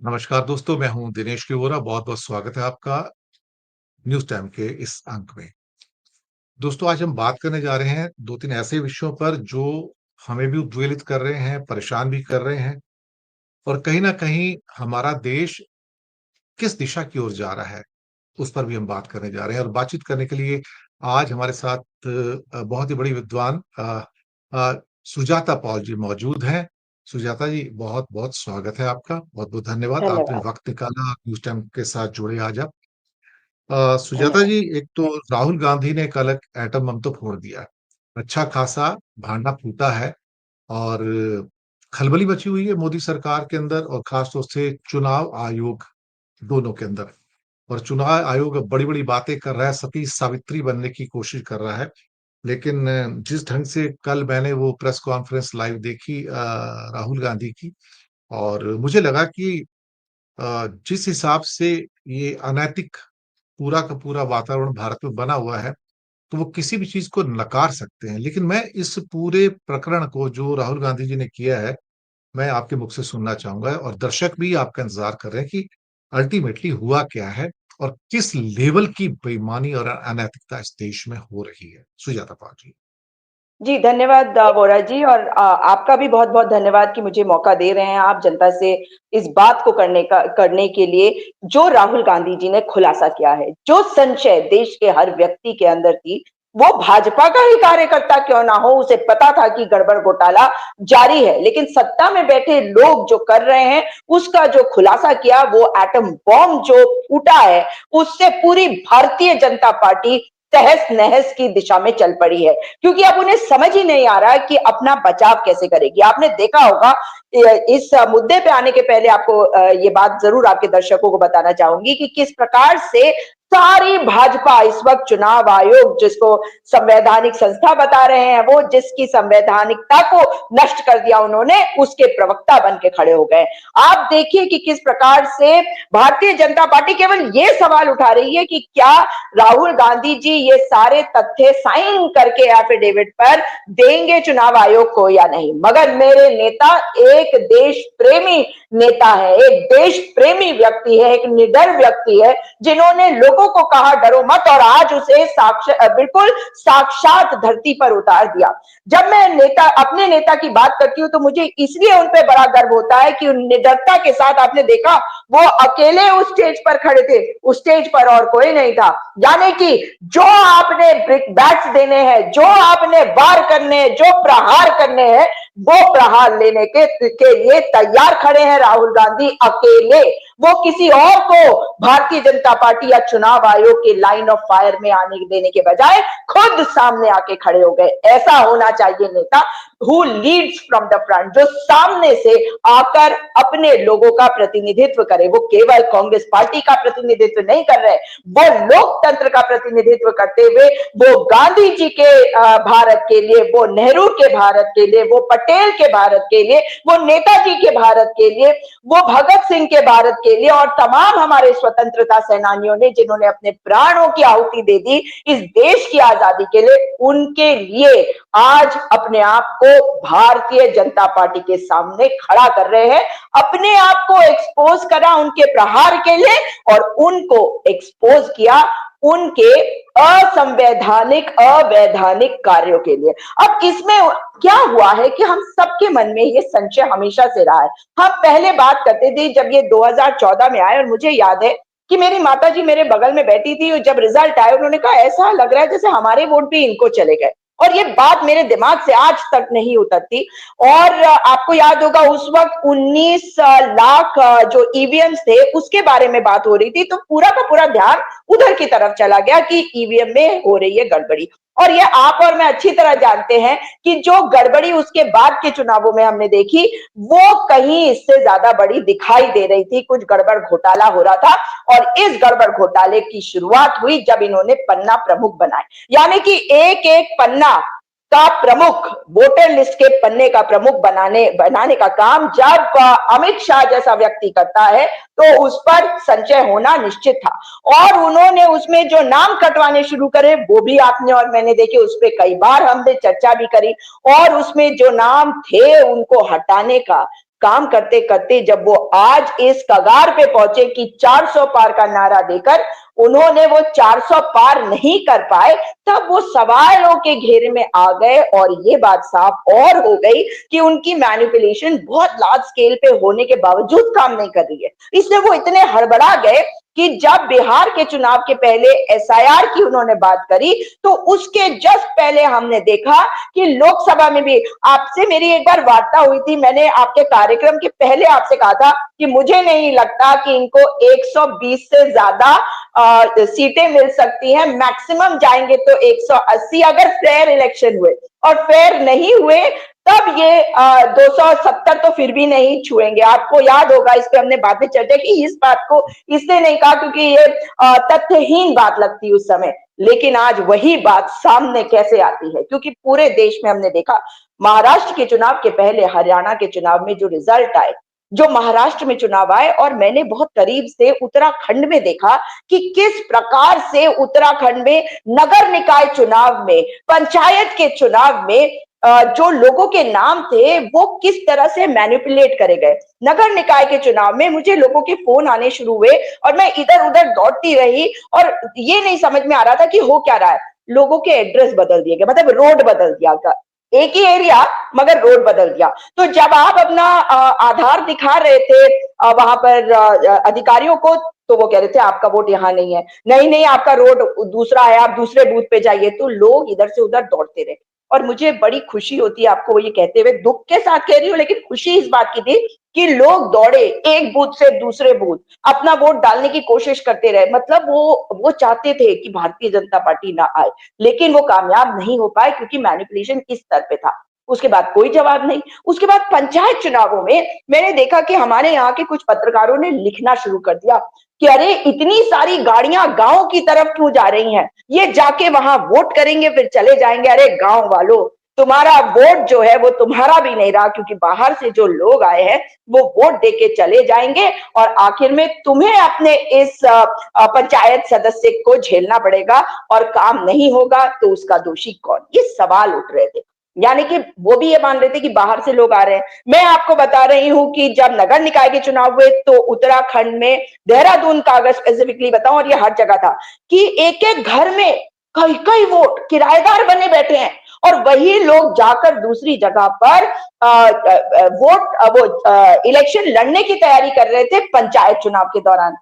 नमस्कार दोस्तों, मैं हूं दिनेश किवोरा। बहुत बहुत स्वागत है आपका न्यूज टाइम के इस अंक में। दोस्तों, आज हम बात करने जा रहे हैं दो तीन ऐसे विषयों पर जो हमें भी उद्वेलित कर रहे हैं, परेशान भी कर रहे हैं, और कहीं ना कहीं हमारा देश किस दिशा की ओर जा रहा है उस पर भी हम बात करने जा रहे हैं। और बातचीत करने के लिए आज हमारे साथ बहुत ही बड़ी विद्वान अ, सुजाता पॉल जी मौजूद हैं। सुजाता जी, बहुत बहुत स्वागत है आपका। बहुत बहुत धन्यवाद, आपने धन्यवाद, वक्त निकाला, न्यूज टाइम के साथ जुड़े आज आप। सुजाता धन्यवाद। जी, एक तो राहुल गांधी ने कल एक एटम बम तो फोड़ दिया है। अच्छा खासा भांडा फूटा है, और खलबली मची हुई है मोदी सरकार के अंदर और खास तौर से चुनाव आयोग दोनों के अंदर। और चुनाव आयोग बड़ी बड़ी बातें कर रहा है, सती सावित्री बनने की कोशिश कर रहा है। लेकिन जिस ढंग से कल मैंने वो प्रेस कॉन्फ्रेंस लाइव देखी राहुल गांधी की, और मुझे लगा कि जिस हिसाब से ये अनैतिक पूरा का पूरा वातावरण भारत में बना हुआ है, तो वो किसी भी चीज को नकार सकते हैं। लेकिन मैं इस पूरे प्रकरण को जो राहुल गांधी जी ने किया है, मैं आपके मुख से सुनना चाहूंगा, और दर्शक भी आपका इंतजार कर रहे हैं कि अल्टीमेटली हुआ क्या है और किस लेवल की बेईमानी और अनैतिकता इस देश में हो रही है। सुजाता पाल जी। जी, धन्यवाद वोरा जी। और आपका भी बहुत-बहुत धन्यवाद कि मुझे मौका दे रहे हैं आप जनता से इस बात को करने के लिए जो राहुल गांधी जी ने खुलासा किया है। जो संशय देश के हर व्यक्ति के अंदर थी, वो भाजपा का ही कार्यकर्ता क्यों ना हो, उसे पता था कि गड़बड़ घोटाला जारी है। लेकिन सत्ता में बैठे लोग जो कर रहे हैं, उसका जो खुलासा किया, वो एटम बॉम्ब जो फूटा है, उससे पूरी भारतीय जनता पार्टी तहस-नहस की दिशा में चल पड़ी है। क्योंकि अब उन्हें समझ ही नहीं आ रहा कि अपना बचाव कैसे करेगी। आपने देखा होगा, इस मुद्दे पे आने के पहले आपको ये बात जरूर आपके दर्शकों को बताना चाहूंगी कि किस प्रकार से सारी भाजपा इस वक्त चुनाव आयोग, जिसको संवैधानिक संस्था बता रहे हैं, वो जिसकी संवैधानिकता को नष्ट कर दिया उन्होंने, उसके प्रवक्ता बन के खड़े हो गए। आप देखिए कि किस प्रकार से भारतीय जनता पार्टी केवल ये सवाल उठा रही है कि क्या राहुल गांधी जी ये सारे तथ्य साइन करके एफिडेविट पर देंगे चुनाव आयोग को या नहीं। मगर मेरे नेता एक देश प्रेमी नेता है, एक देश प्रेमी व्यक्ति है, एक निडर व्यक्ति है, जिन्होंने लोगों को कहा डरो मत, और आज उसे बिल्कुल साक्षात धरती पर उतार दिया। जब मैं अपने नेता की बात करती हूँ, तो मुझे इसलिए उन पर बड़ा गर्व होता है कि उन निडरता के साथ, आपने देखा, वो अकेले उस स्टेज पर खड़े थे, उस स्टेज पर और कोई नहीं था। यानी कि जो आपने ब्रिक बैट्स देने हैं, जो आपने वार करने हैं, जो प्रहार करने हैं, वो प्रहार लेने के लिए तैयार खड़े हैं राहुल गांधी अकेले। वो किसी और को भारतीय जनता पार्टी या चुनाव आयोग के लाइन ऑफ फायर में आने देने के बजाय खुद सामने आके खड़े हो गए। ऐसा होना चाहिए नेता, who Leeds from the front, जो सामने से आकर अपने लोगों का प्रतिनिधित्व करे। वो केवल कांग्रेस पार्टी का प्रतिनिधित्व नहीं कर रहे, वो लोकतंत्र का प्रतिनिधित्व करते हुए, वो गांधी जी के भारत के लिए, वो नेहरू के भारत के लिए, वो पटेल के भारत के लिए, वो नेताजी के भारत के लिए, वो भगत सिंह के भारत के लिए, और तमाम हमारे स्वतंत्रता सेनानियों ने जिन्होंने अपने प्राणों की आहुति दे दी इस देश की आजादी के लिए, उनके लिए आज अपने आप को भारतीय जनता पार्टी के सामने खड़ा कर रहे हैं। अपने आप को एक्सपोज करा उनके प्रहार के लिए, और उनको एक्सपोज किया उनके असंवैधानिक अवैधानिक कार्यों के लिए। अब इसमें क्या हुआ है कि हम सबके मन में ये संशय हमेशा से रहा है। हम पहले बात करते थे जब ये 2014 में आए, और मुझे याद है कि मेरी माताजी मेरे बगल में बैठी थी, और जब रिजल्ट आया उन्होंने कहा ऐसा लग रहा है जैसे हमारे वोट भी इनको चले गए। और ये बात मेरे दिमाग से आज तक नहीं उतरती। और आपको याद होगा उस वक्त 19 लाख जो ईवीएम थे उसके बारे में बात हो रही थी, तो पूरा का पूरा ध्यान उधर की तरफ चला गया कि ईवीएम में हो रही है गड़बड़ी। और ये आप और मैं अच्छी तरह जानते हैं कि जो गड़बड़ी उसके बाद के चुनावों में हमने देखी, वो कहीं इससे ज्यादा बड़ी दिखाई दे रही थी। कुछ गड़बड़ घोटाला हो रहा था, और इस गड़बड़ घोटाले की शुरुआत हुई जब इन्होंने पन्ना प्रमुख बनाए। यानी कि एक एक पन्ना का प्रमुख, वोटर लिस्ट के पन्ने का प्रमुख बनाने का काम जब अमित शाह जैसा व्यक्ति करता है, तो उस पर संशय होना निश्चित था। और उन्होंने उसमें जो नाम कटवाने शुरू करे, वो भी आपने और मैंने देखे, उस पर कई बार हमने चर्चा भी करी। और उसमें जो नाम थे उनको हटाने का काम करते करते जब वो आज इस कगार पे पहुंचे कि 400 पार का नारा देकर उन्होंने वो 400 पार नहीं कर पाए, तब वो सवालों के घेरे में आ गए और ये बात साफ और हो गई कि उनकी मैनिपुलेशन बहुत लार्ज स्केल पे होने के बावजूद काम नहीं कर रही है। इसलिए वो इतने हड़बड़ा गए कि जब बिहार के चुनाव के पहले एसआईआर की उन्होंने बात करी, तो उसके जस्ट पहले हमने देखा कि लोकसभा में भी आपसे मेरी एक बार वार्ता हुई थी, मैंने आपके कार्यक्रम के पहले आपसे कहा था कि मुझे नहीं लगता कि इनको 120 से ज्यादा सीटें मिल सकती हैं, मैक्सिमम जाएंगे तो 180 अगर फेयर इलेक्शन हुए, और फेयर नहीं हुए तब ये 270 तो फिर भी नहीं छुएंगे। आपको याद होगा, इस पे हमने बाद में चर्चा की, इस बात को इसलिए नहीं कहा क्योंकि ये तथ्यहीन बात लगती उस समय, लेकिन आज वही बात सामने कैसे आती है, क्योंकि पूरे देश में हमने देखा महाराष्ट्र के चुनाव के पहले हरियाणा के चुनाव में जो रिजल्ट आए, जो महाराष्ट्र में चुनाव आए, और मैंने बहुत करीब से उत्तराखंड में देखा कि किस प्रकार से उत्तराखंड में नगर निकाय चुनाव में, पंचायत के चुनाव में जो लोगों के नाम थे वो किस तरह से मैनिपुलेट करे गए। नगर निकाय के चुनाव में मुझे लोगों के फोन आने शुरू हुए और मैं इधर उधर दौड़ती रही और ये नहीं समझ में आ रहा था कि हो क्या रहा है। लोगों के एड्रेस बदल दिए गए, मतलब रोड बदल दिया गया, एक ही एरिया मगर रोड बदल दिया। तो जब आप अपना आधार दिखा रहे थे वहां पर अधिकारियों को, तो वो कह रहे थे आपका वोट यहाँ नहीं है, नहीं नहीं आपका रोड दूसरा है, आप दूसरे बूथ पे जाइए। तो लोग इधर से उधर दौड़ते रहे और मुझे बड़ी खुशी होती है आपको ये कहते हुए, दुख के साथ कह रही हूँ, लेकिन खुशी इस बात की थी कि लोग दौड़े एक बूथ से दूसरे बूथ अपना वोट डालने की कोशिश करते रहे। मतलब वो चाहते थे कि भारतीय जनता पार्टी ना आए, लेकिन वो कामयाब नहीं हो पाए क्योंकि मैनिपुलेशन इस स्तर पे था। उसके बाद कोई जवाब नहीं। उसके बाद पंचायत चुनावों में मैंने देखा कि हमारे यहाँ के कुछ पत्रकारों ने लिखना शुरू कर दिया कि अरे इतनी सारी गाड़ियां गांव की तरफ क्यों जा रही हैं, ये जाके वहां वोट करेंगे फिर चले जाएंगे। अरे गांव वालों, तुम्हारा वोट जो है वो तुम्हारा भी नहीं रहा, क्योंकि बाहर से जो लोग आए हैं वो वोट देके चले जाएंगे और आखिर में तुम्हें अपने इस पंचायत सदस्य को झेलना पड़ेगा और काम नहीं होगा तो उसका दोषी कौन। ये सवाल उठ रहे थे, यानी कि वो भी ये मान रहे थे कि बाहर से लोग आ रहे हैं। मैं आपको बता रही हूं कि जब नगर निकाय के चुनाव हुए तो उत्तराखंड में देहरादून का अगर स्पेसिफिकली बताऊं, और ये हर जगह था कि एक एक घर में कई कई वोट किराएदार बने बैठे हैं और वही लोग जाकर दूसरी जगह पर इलेक्शन लड़ने की तैयारी कर रहे थे पंचायत चुनाव के दौरान।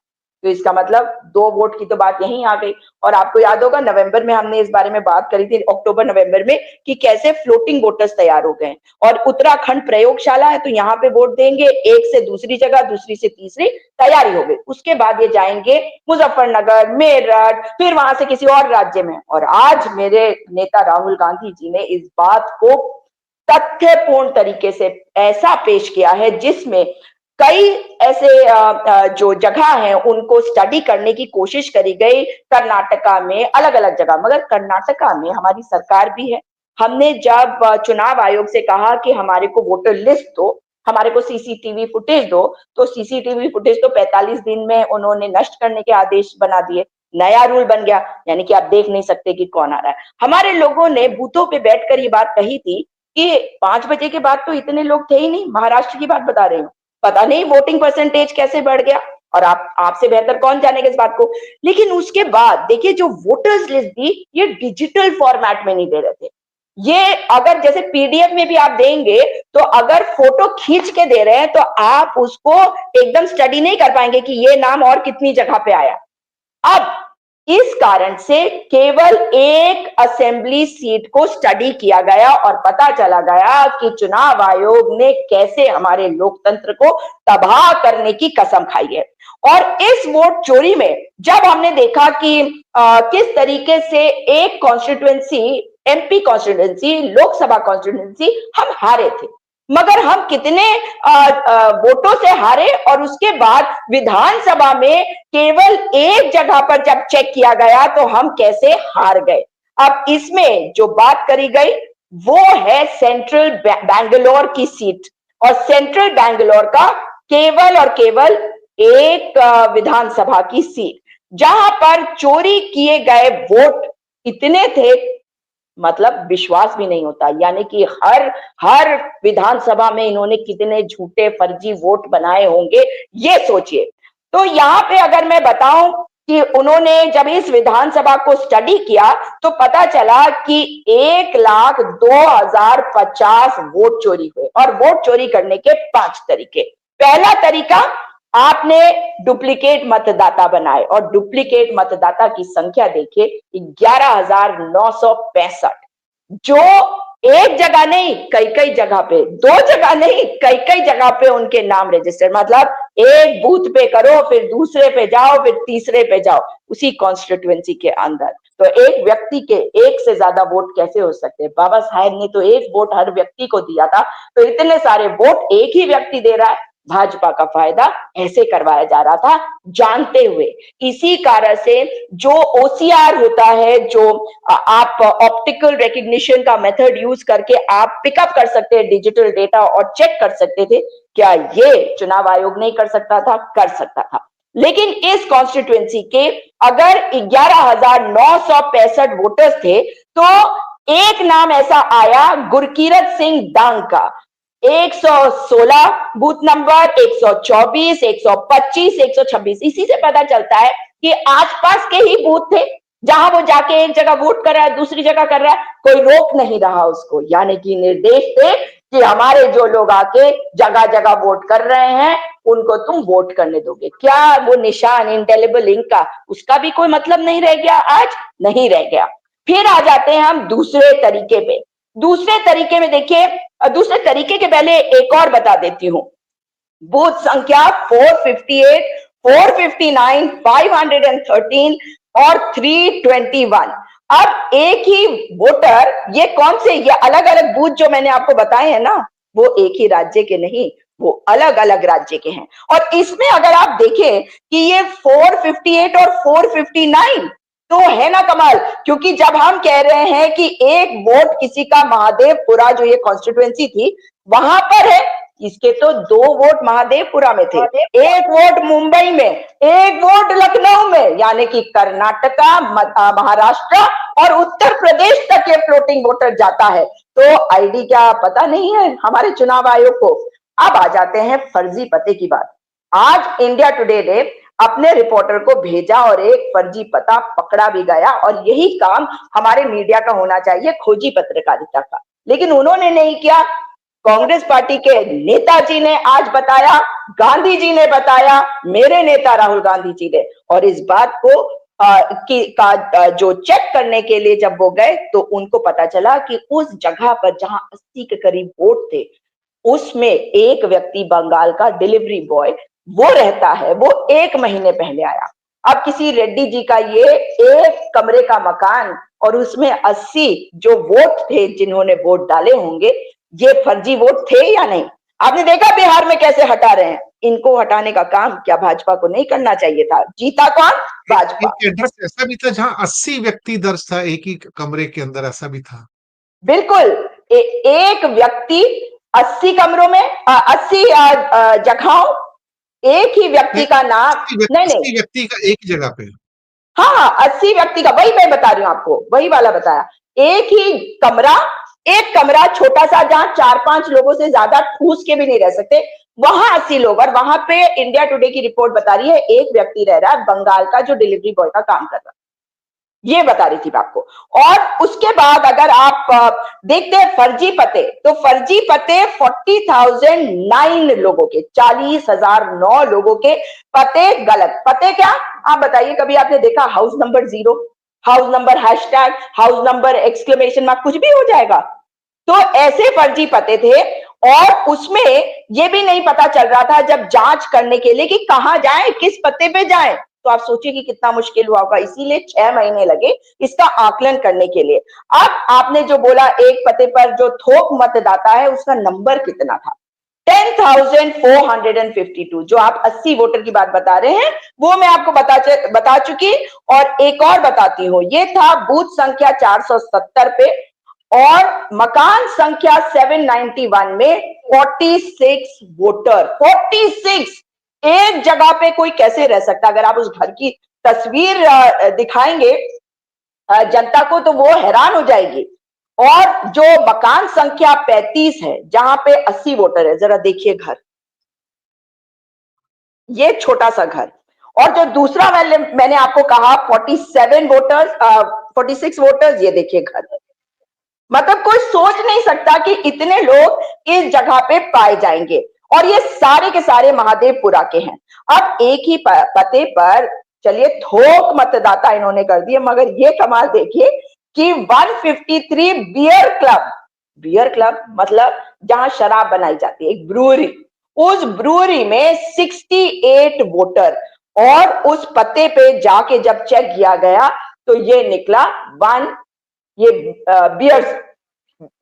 तो इसका मतलब 2 वोट की तो बात यहीं आ गई। और आपको याद होगा नवंबर में हमने इस बारे में बात करी थी, अक्टूबर नवंबर में, कि कैसे फ्लोटिंग वोटर्स तैयार हो गए। और उत्तराखंड प्रयोगशाला है तो यहाँ पे वोट देंगे, एक से दूसरी जगह, दूसरी से तीसरी, तैयारी हो गई। उसके बाद ये जाएंगे मुजफ्फरनगर, मेरठ, फिर वहां से किसी और राज्य में। और आज मेरे नेता राहुल गांधी जी ने इस बात को तथ्यपूर्ण तरीके से ऐसा पेश किया है जिसमें कई ऐसे जो जगह हैं उनको स्टडी करने की कोशिश करी गई कर्नाटका में, अलग अलग जगह। मगर कर्नाटका में हमारी सरकार भी है। हमने जब चुनाव आयोग से कहा कि हमारे को वोटर लिस्ट दो, हमारे को सीसीटीवी फुटेज दो, तो सीसीटीवी फुटेज तो 45 दिन में उन्होंने नष्ट करने के आदेश बना दिए। नया रूल बन गया, यानी कि आप देख नहीं सकते कि कौन आ रहा है। हमारे लोगों ने बूथों पे बैठकर ये बात कही थी कि 5 बजे के बाद तो इतने लोग थे ही नहीं। महाराष्ट्र की बात बता रहे हूँ, पता नहीं वोटिंग परसेंटेज कैसे बढ़ गया, और आपसे बेहतर कौन जानेगा इस बात को। लेकिन उसके बाद देखिए जो वोटर्स लिस्ट दी, ये डिजिटल फॉर्मेट में नहीं दे रहे थे। ये अगर जैसे पीडीएफ में भी आप देंगे तो अगर फोटो खींच के दे रहे हैं तो आप उसको एकदम स्टडी नहीं कर पाएंगे कि ये नाम और कितनी जगह पे आया। अब इस कारण से केवल एक असेंबली सीट को स्टडी किया गया और पता चला गया कि चुनाव आयोग ने कैसे हमारे लोकतंत्र को तबाह करने की कसम खाई है। और इस वोट चोरी में जब हमने देखा कि किस तरीके से एक constituency, MP constituency, Lok Sabha constituency हम हारे थे, मगर हम कितने वोटों से हारे, और उसके बाद विधानसभा में केवल एक जगह पर जब चेक किया गया तो हम कैसे हार गए। अब इसमें जो बात करी गई वो है सेंट्रल बैंगलोर की सीट, और सेंट्रल बैंगलोर का केवल और केवल एक विधानसभा की सीट, जहां पर चोरी किए गए वोट इतने थे मतलब विश्वास भी नहीं होता। यानी कि हर हर विधानसभा में इन्होंने कितने झूठे फर्जी वोट बनाए होंगे, ये सोचिए। तो यहाँ पे अगर मैं बताऊं कि उन्होंने जब इस विधानसभा को स्टडी किया तो पता चला कि 1,02,050 वोट चोरी हुए, और वोट चोरी करने के 5 तरीके। पहला तरीका, आपने डुप्लीकेट मतदाता बनाए, और डुप्लीकेट मतदाता की संख्या देखिए 11,965, जो एक जगह नहीं कई कई जगह पे, 2 जगह नहीं कई कई जगह पे उनके नाम रजिस्टर, मतलब एक बूथ पे करो, फिर दूसरे पे जाओ, फिर तीसरे पे जाओ, उसी कॉन्स्टिट्यूएंसी के अंदर। तो एक व्यक्ति के एक से ज्यादा वोट कैसे हो सकते हैं? बाबा साहेब ने तो एक वोट हर व्यक्ति को दिया था, तो इतने सारे वोट एक ही व्यक्ति दे रहा है। भाजपा का फायदा ऐसे करवाया जा रहा था जानते हुए। इसी कारण से जो ओसीआर होता है, जो आप ऑप्टिकल रिकग्निशन का मेथड यूज करके आप पिकअप कर सकते हैं डिजिटल डेटा और चेक कर सकते थे, क्या ये चुनाव आयोग नहीं कर सकता था? कर सकता था। लेकिन इस कॉन्स्टिट्यूएंसी के अगर 11,965 वोटर्स थे, तो एक नाम ऐसा आया गुरकीरत सिंह डांग का, 116 बूथ नंबर, 124, 125, 126। इसी से पता चलता है कि आसपास के ही बूथ थे, जहां वो जाके एक जगह वोट कर रहा है, दूसरी जगह कर रहा है, कोई रोक नहीं रहा उसको। यानी कि निर्देश थे कि हमारे जो लोग आके जगह जगह वोट कर रहे हैं, उनको तुम वोट करने दोगे क्या? वो निशान इंडेलिबल इंक का, उसका भी कोई मतलब नहीं रह गया, आज नहीं रह गया। फिर आ जाते हैं हम दूसरे तरीके पे। दूसरे तरीके में देखिए, दूसरे तरीके के पहले एक और बता देती हूं। बूथ संख्या 458, 459, 513 और 321। अब एक ही वोटर, ये कौन से, ये अलग अलग बूथ जो मैंने आपको बताए हैं ना, वो एक ही राज्य के नहीं, वो अलग अलग राज्य के हैं। और इसमें अगर आप देखें कि ये 458 और 459 तो है ना कमाल, क्योंकि जब हम कह रहे हैं कि एक वोट किसी का महादेवपुरा, जो ये कॉन्स्टिट्यूएंसी थी, वहां पर है, इसके तो 2 वोट महादेवपुरा में थे, एक वोट मुंबई में, एक वोट लखनऊ में, यानी कि कर्नाटका, महाराष्ट्र और उत्तर प्रदेश तक ये फ्लोटिंग वोटर जाता है। तो आईडी क्या पता नहीं है हमारे चुनाव आयोग को? अब आ जाते हैं फर्जी पते की बात। आज इंडिया टुडे ने अपने रिपोर्टर को भेजा और एक फर्जी पता पकड़ा भी गया, और यही काम हमारे मीडिया का होना चाहिए, खोजी पत्रकारिता का, लेकिन उन्होंने नहीं किया। कांग्रेस पार्टी के नेताजी ने आज बताया, गांधी जी ने बताया, मेरे नेता राहुल गांधी जी ने, और इस बात को जो चेक करने के लिए जब वो गए, तो उनको पता चला कि उस जगह पर जहां 80 के करीब वोट थे, उसमें एक व्यक्ति बंगाल का डिलीवरी बॉय वो रहता है, वो 1 महीने पहले आया। अब किसी रेड्डी जी का ये एक कमरे का मकान, और उसमें 80 जो वोट थे, जिन्होंने वोट डाले होंगे, ये फर्जी वोट थे या नहीं? आपने देखा बिहार में कैसे हटा रहे हैं। इनको हटाने का काम क्या भाजपा को नहीं करना चाहिए था? जीता कौन? भाजपा। एक एड्रेस ऐसा भी था जहां 80 व्यक्ति दर्ज था, एक ही कमरे के अंदर, ऐसा भी था। बिल्कुल, एक व्यक्ति 80 कमरों में, 80 जगहों, एक ही व्यक्ति का नाम, नहीं 80 नहीं, व्यक्ति का एक ही जगह पे। हाँ हाँ, 80 व्यक्ति का, वही मैं बता रही हूँ आपको, वही वाला बताया। एक ही कमरा, एक कमरा छोटा सा, जहां 4-5 लोगों से ज्यादा ठूस के भी नहीं रह सकते, वहां 80 लोग। और वहां पे इंडिया टुडे की रिपोर्ट बता रही है एक व्यक्ति रह रहा है, बंगाल का, जो डिलीवरी बॉय का काम कर रहा है। ये बता रही थी मैं आपको। और उसके बाद अगर आप देखते हैं फर्जी पते, तो फर्जी पते 40,009 लोगों के, 40,009 लोगों के पते गलत। पते क्या? आप बताइए, कभी आपने देखा house number 0, house number hashtag, house number exclamation mark, कुछ भी हो जाएगा। तो ऐसे फर्जी पते थे, और उसमें ये भी नहीं पता चल रहा था जब जांच करने के लिए कि कहां जाएं, किस पते पे जाएं। तो आप सोचिए कि कितना मुश्किल हुआ होगा, इसीलिए 6 महीने लगे इसका आकलन करने के लिए। अब आपने जो बोला एक पते पर जो थोक मतदाता है, उसका नंबर कितना था? 10,452। जो आप 80 वोटर की बात बता रहे हैं, वो मैं आपको बता चुकी, और एक और बताती हूँ। ये था बूथ संख्या 470 पे, और मकान संख्या 791 में 46 वोटर, 46 एक जगह पे कोई कैसे रह सकता? अगर आप उस घर की तस्वीर दिखाएंगे जनता को, तो वो हैरान हो जाएगी। और जो मकान संख्या 35 है जहां पे 80 वोटर है, जरा देखिए घर, ये छोटा सा घर। और जो दूसरा मैंने आपको कहा 47 वोटर्स, 46 वोटर्स, ये देखिए घर। मतलब कोई सोच नहीं सकता कि इतने लोग इस जगह पे पाए जाएंगे, और ये सारे के सारे महादेवपुरा के हैं। अब एक ही पते पर चलिए थोक मतदाता इन्होंने कर दिए, मगर ये कमाल देखिए कि 153 बियर क्लब मतलब जहां शराब बनाई जाती है, एक ब्रूअरी, उस ब्रूअरी में 68 वोटर, और उस पते पे जाके जब चेक किया गया तो ये निकला ये बियर्स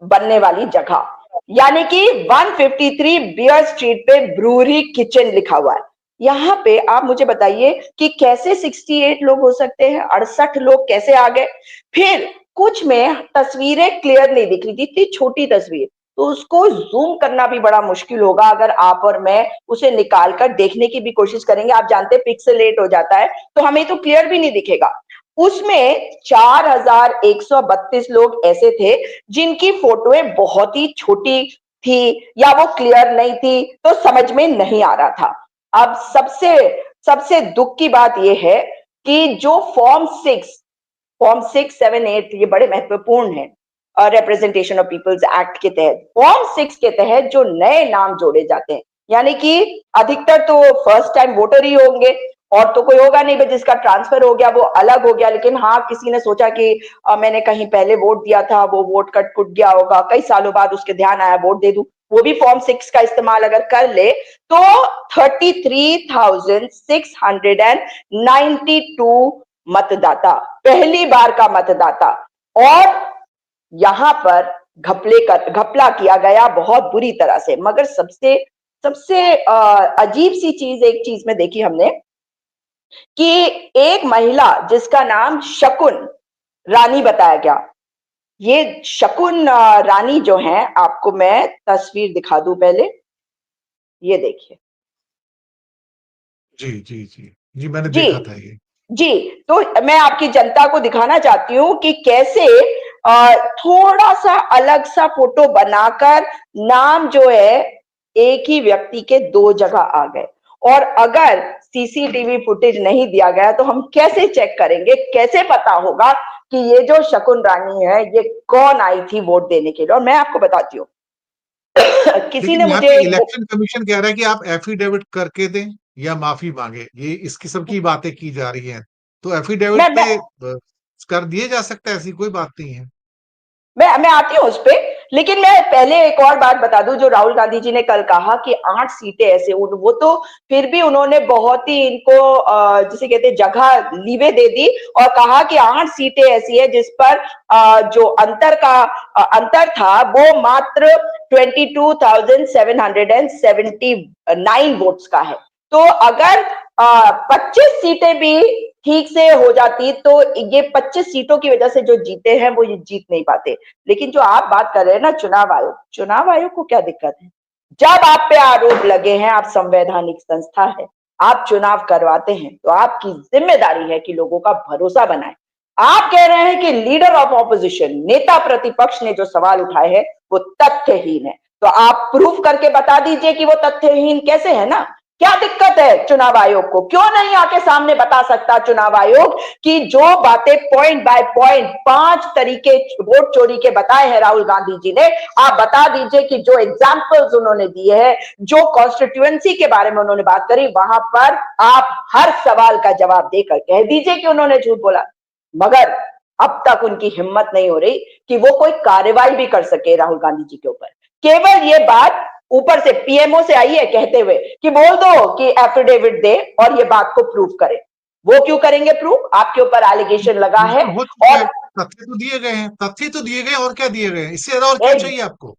बनने वाली जगह, यानी कि 153 बियर स्ट्रीट पे ब्रूअरी किचन लिखा हुआ है। यहाँ पे आप मुझे बताइए कि कैसे 68 लोग हो सकते हैं, 68 लोग कैसे आ गए। फिर कुछ में तस्वीरें क्लियर नहीं दिख रही थी, इतनी छोटी तस्वीर, तो उसको जूम करना भी बड़ा मुश्किल होगा अगर आप और मैं उसे निकाल कर देखने की भी कोशिश करेंगे। आप जानते हैं पिक्सेलेट हो जाता है, तो हमें तो क्लियर भी नहीं दिखेगा। उसमें 4132 लोग ऐसे थे जिनकी फोटोएं बहुत ही छोटी थी या वो क्लियर नहीं थी, तो समझ में नहीं आ रहा था। अब सबसे सबसे दुख की बात यह है कि जो फॉर्म 6, 7, 8 ये बड़े महत्वपूर्ण हैं रिप्रेजेंटेशन ऑफ पीपल्स एक्ट के तहत। फॉर्म 6 के तहत जो नए नाम जोड़े जाते हैं, यानी कि अधिकतर तो फर्स्ट टाइम वोटर ही होंगे, और तो कोई होगा नहीं जिसका ट्रांसफर हो गया वो अलग हो गया, लेकिन हाँ किसी ने सोचा कि मैंने कहीं पहले वोट दिया था, वो वोट कट कुट गया होगा, कई सालों बाद उसके ध्यान आया वोट दे दूं, वो भी फॉर्म 6 का इस्तेमाल अगर कर ले तो 33,692 मतदाता, पहली बार का मतदाता। और यहां पर घपला किया गया बहुत बुरी तरह से। मगर सबसे सबसे अजीब सी चीज, एक चीज में देखी हमने कि एक महिला जिसका नाम शकुन रानी बताया गया, ये शकुन रानी जो है, आपको मैं तस्वीर दिखा दूं पहले, ये देखिए। जी जी जी जी, मैंने जी देखा था ये। जी, तो मैं आपकी जनता को दिखाना चाहती हूं कि कैसे थोड़ा सा अलग सा फोटो बनाकर नाम जो है एक ही व्यक्ति के दो जगह आ गए। और अगर सीसीटीवी फुटेज नहीं दिया गया तो हम कैसे चेक करेंगे, कैसे पता होगा कि ये जो शकुन रानी है ये कौन आई थी वोट देने के लिए। और मैं आपको बताती हूँ किसी ने लेकिन यहाँ मुझे पे इलेक्शन कमीशन कह रहा है कि आप एफिडेविट करके दें या माफी मांगे, ये इस किस्म की बातें की जा रही हैं। तो एफिडेविट मैं पे कर दिए जा सकता है, ऐसी कोई बात नहीं है। मैं आती हूँ उस पे, लेकिन मैं पहले एक और बात बता दूं। जो राहुल गांधी जी ने कल कहा कि 8 सीटें ऐसे, वो तो फिर भी उन्होंने बहुत ही इनको जिसे कहते हैं जगह लीवे दे दी, और कहा कि 8 सीटें ऐसी है जिस पर जो अंतर था वो मात्र 22,779 वोट्स का है। तो अगर 25 सीटें भी ठीक से हो जाती तो ये 25 सीटों की वजह से जो जीते हैं वो ये जीत नहीं पाते। लेकिन जो आप बात कर रहे हैं ना चुनाव आयोग को क्या दिक्कत है? जब आप पे आरोप लगे हैं, आप संवैधानिक संस्था है, आप चुनाव करवाते हैं, तो आपकी जिम्मेदारी है कि लोगों का भरोसा बनाए। आप कह रहे हैं कि लीडर ऑफ ऑपोजिशन, नेता प्रतिपक्ष ने जो सवाल उठाए हैं वो तथ्यहीन है, तो आप प्रूफ करके बता दीजिए कि वो तथ्यहीन कैसे है ना। क्या दिक्कत है चुनाव आयोग को? क्यों नहीं आके सामने बता सकता चुनाव आयोग कि जो बातें पॉइंट बाय पॉइंट 5 तरीके वोट चोरी के बताए हैं राहुल गांधी जी ने, आप बता दीजिए कि जो एग्जाम्पल्स उन्होंने दिए हैं, जो कॉन्स्टिट्यूएंसी के बारे में उन्होंने बात करी, वहां पर आप हर सवाल का जवाब देकर कह दीजिए कि उन्होंने झूठ बोला। मगर अब तक उनकी हिम्मत नहीं हो रही कि वो कोई कार्रवाई भी कर सके राहुल गांधी जी के ऊपर। केवल ये बात ऊपर से पीएमओ से आई है कहते हुए कि बोल दो कि एफिडेविट दे और ये बात को प्रूव करे। वो क्यों करेंगे प्रूव? आपके ऊपर एलिगेशन लगा है। हो चुका है, और तथ्य तो दिए गए हैं, तथ्य तो दिए गए, और क्या दिए गए हैं, इससे ज्यादा और क्या चाहिए आपको?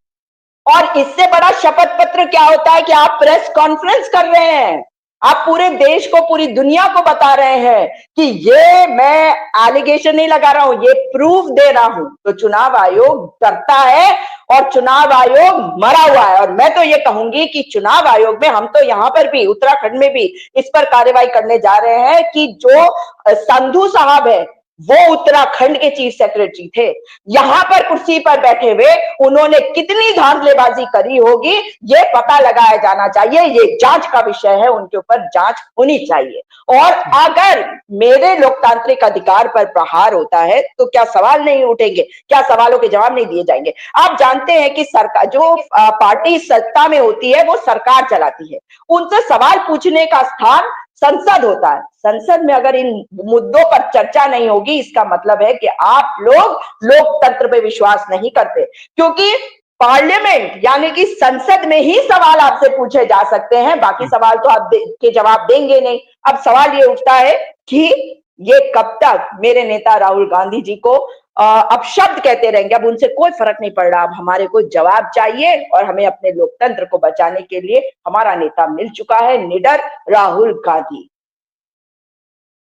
और इससे बड़ा शपथ पत्र क्या होता है कि आप प्रेस कॉन्फ्रेंस कर रहे हैं, आप पूरे देश को, पूरी दुनिया को बता रहे हैं कि ये मैं एलिगेशन नहीं लगा रहा हूं, ये प्रूफ दे रहा हूं। तो चुनाव आयोग डरता है और चुनाव आयोग मरा हुआ है। और मैं तो ये कहूंगी कि चुनाव आयोग में, हम तो यहां पर भी उत्तराखंड में भी इस पर कार्रवाई करने जा रहे हैं कि जो संधू साहब है, वो उत्तराखंड के चीफ सेक्रेटरी थे। यहां पर कुर्सी पर बैठे हुए उन्होंने कितनी धांधलेबाजी करी होगी, ये पता लगाया जाना चाहिए। ये जांच का विषय है, उनके ऊपर जांच होनी चाहिए। और अगर मेरे लोकतांत्रिक अधिकार पर प्रहार होता है तो क्या सवाल नहीं उठेंगे? क्या सवालों के जवाब नहीं दिए जाएंगे? आप जानते हैं कि सरकार, जो पार्टी सत्ता में होती है वो सरकार चलाती है, उनसे सवाल पूछने का स्थान संसद होता है। संसद में अगर इन मुद्दों पर चर्चा नहीं होगी, इसका मतलब है कि आप लोग लोकतंत्र पे विश्वास नहीं करते, क्योंकि पार्लियामेंट यानी कि संसद में ही सवाल आपसे पूछे जा सकते हैं, बाकी सवाल तो आप के जवाब देंगे नहीं। अब सवाल ये उठता है कि ये कब तक मेरे नेता राहुल गांधी जी को अब शब्द कहते रहेंगे? अब उनसे कोई फर्क नहीं पड़ रहा, अब हमारे को जवाब चाहिए और हमें अपने लोकतंत्र को बचाने के लिए हमारा नेता मिल चुका है, निडर राहुल गांधी।